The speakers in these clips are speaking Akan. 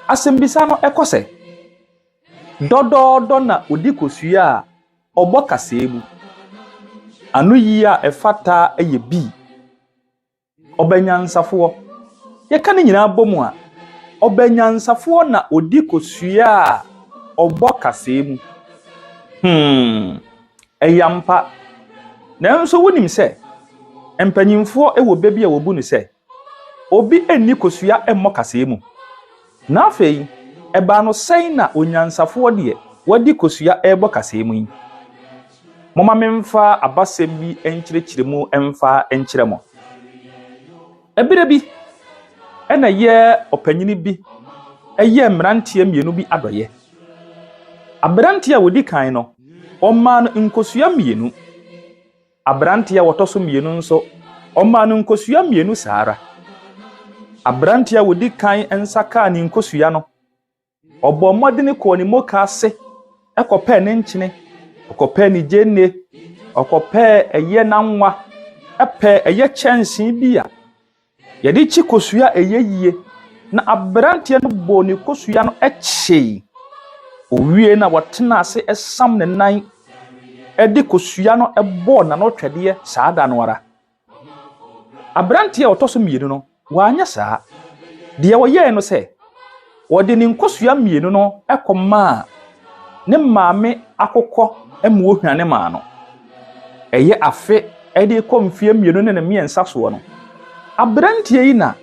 Asembisa no ekose. Dodo na odi kosua obo kasemu. Anu yi a efata eye bi. Obanyansafo. Ye ka ne nyina bomu a obanyansafo na odi kosua obo kasemu. Eyampa. Nanso wonim se empanyimfo ewo bebi a wobu ne se obi enni kosua emmo kasemu. Na afei eba no sen na onyansafo de wadi kosua ebo kasemu yi. Moma memfa abasem bi enkyirechiremu emfa enkyiremo. Ebire bi ena ye opanyini bi eye mrantie mienu bi adoye. Abrantie a wodi kan no omma no nkosua mienu. Abrantie a wotoso mienu nso omma no nkosua mienu saara. Abrantie a wodi kan ensaka ni nkosua no obo modene ko ni moka ase ekope ne nkyene okope ni jenne okope eye nanwa epe eye kyensin bia yedi chi kosua eye yie na abrantie no bo ni kosua no eche owie na wotena ase esam ne nan edi kosua no ebo na no twede saada no ara. Abrantie otoso mienu no wanya saa de woye no se wode ni nkosua mienu no ekoma ne maame akokọ emu ohwane ma no eye afe ede komfie mienu ne miensa so no abrantie yi na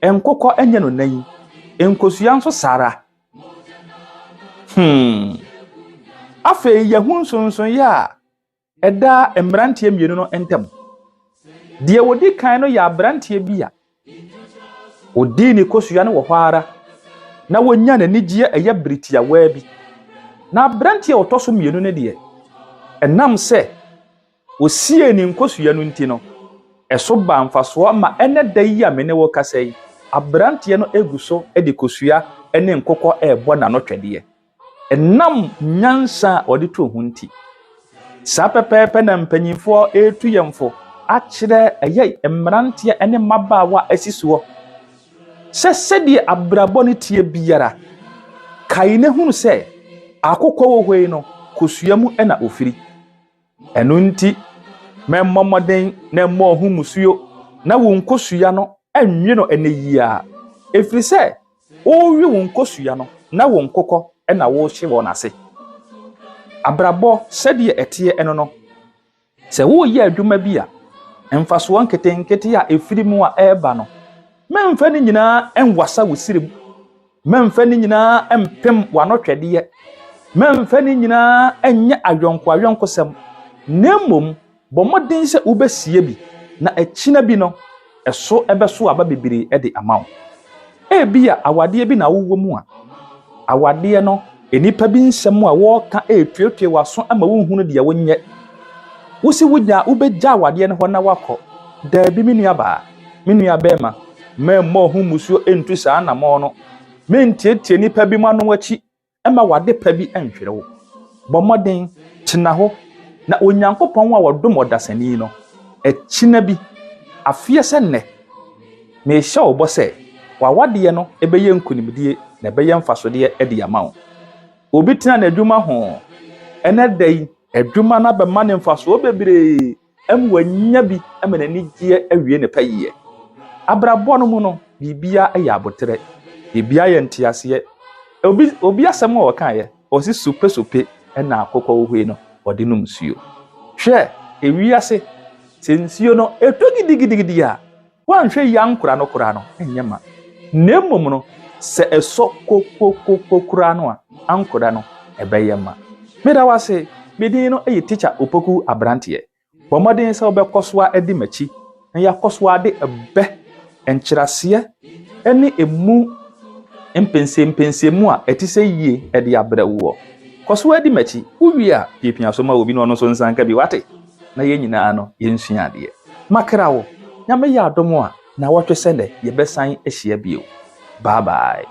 enkokọ enye no nan enkosua nso sara. Afe yehun sonson ya eda emrantie mienu no entem de wodi kan no ya abrantie bia odi ni kosua no wo hwara na wonya na nigie eye britia waabi na abrantie otoso mienu ne de enam se osie ni nkosua no nti no eso ba mfaso ma ene dayi a mene wo kasai abrantie no eguso edi kosua ene nkokọ ebo na no twede enam nyansa odi to hunti sa pepepe na mpanyimfo etu yemfo akire eye emrantie ene mabaawa asisuo sesedi abrabo ne tie biara kaine hunu se akokọ wo hwei no kosua mu ena ofiri enu nti memmomoden na mo hu musuo na wo nkosua no enwe no ene yia efiri se owi wo nkosua no na wo nkokọ ena wo hye wo nase abrabo sedi etie eno no se wo ye adwuma bia emfaso nketenkete a efiri mu a eba no memfa ni nyina enwasa wosirim memfa ni nyina empem wanotwede memfa ni nyina enye adwonkosem nemom bomodin se ubesie bi na akina bi no eso ebeso aba bebiri ede amaw ebia awade bi na wowo mu a awade no enipa bi nsem a wo ka etuetue waso ama wo hunu de wonye wosi wunya ubegya awade no ho na wakọ da bi minua bema memmo hu musuo entu saa na mo no mentietie nipa bi ma no wachi ema wade pa bi enhwere wo bomoden tena ho na onyankopon a wodom odasani no akina bi afie se nne me hye obo se wawade no ebeye nkunimdie na ebeye mfasode ede yamawo obi tena na adwuma ho ene dai adwuma na be mane mfaso bebere emwanya bi emenani gie awie ne payiye abrabo no mu no bibia ya abotere bibia ye ntiase obi asem wo kan ye osi sope na akokọ ohwe no ode no msuo hwe ewiase sensio no etogidigidi ya wanhwe yankura no kura no enyema nemom no se eso kokokokura no ankura no ebeyema meda wase medin no teacher Opoku abrantie bomodin se obekoswa edi machi na yakoswa de ebe enkyirase ene emu empensemu a etise yie ede abrawo koswa edi machi uwi a piepia so ma obi no so nsanka bi wate na ye nyina no yensua ade makrawo nyame ya adomo a na wotwe sende ye besan ehia bio bye bye.